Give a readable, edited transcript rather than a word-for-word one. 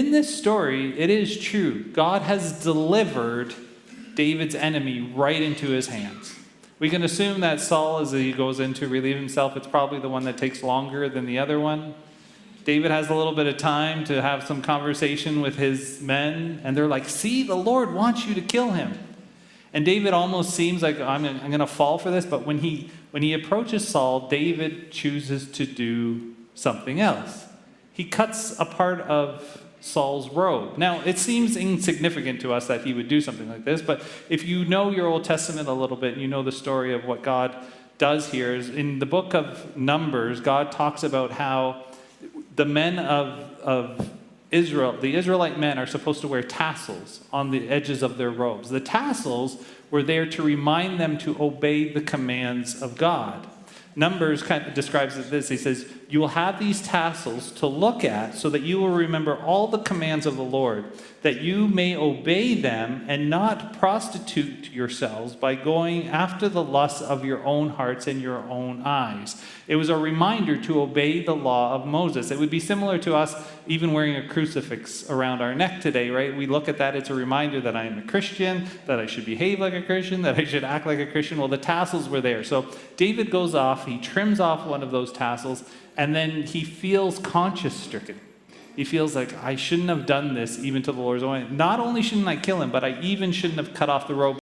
In this story, it is true. God has delivered David's enemy right into his hands. We can assume that Saul, as he goes in to relieve himself, it's probably the one that takes longer than the other one. David has a little bit of time to have some conversation with his men, and they're like, see, the Lord wants you to kill him. And David almost seems like, I'm going to fall for this, but when he approaches Saul, David chooses to do something else. He cuts a part of Saul's robe. Now, it seems insignificant to us that he would do something like this, but if you know your Old Testament a little bit, you know the story of what God does here. Is in the book of Numbers, God talks about how the men of Israel, the Israelite men, are supposed to wear tassels on the edges of their robes. The tassels were there to remind them to obey the commands of God. Numbers kind of describes it this. He says, you will have these tassels to look at so that you will remember all the commands of the Lord, that you may obey them and not prostitute yourselves by going after the lusts of your own hearts and your own eyes. It was a reminder to obey the law of Moses. It would be similar to us even wearing a crucifix around our neck today, right? We look at that, it's a reminder that I am a Christian, that I should behave like a Christian, that I should act like a Christian. Well, the tassels were there. So David goes off, he trims off one of those tassels, and then he feels conscience stricken. He feels like, I shouldn't have done this even to the Lord's own. Not only shouldn't I kill him, but I even shouldn't have cut off the robe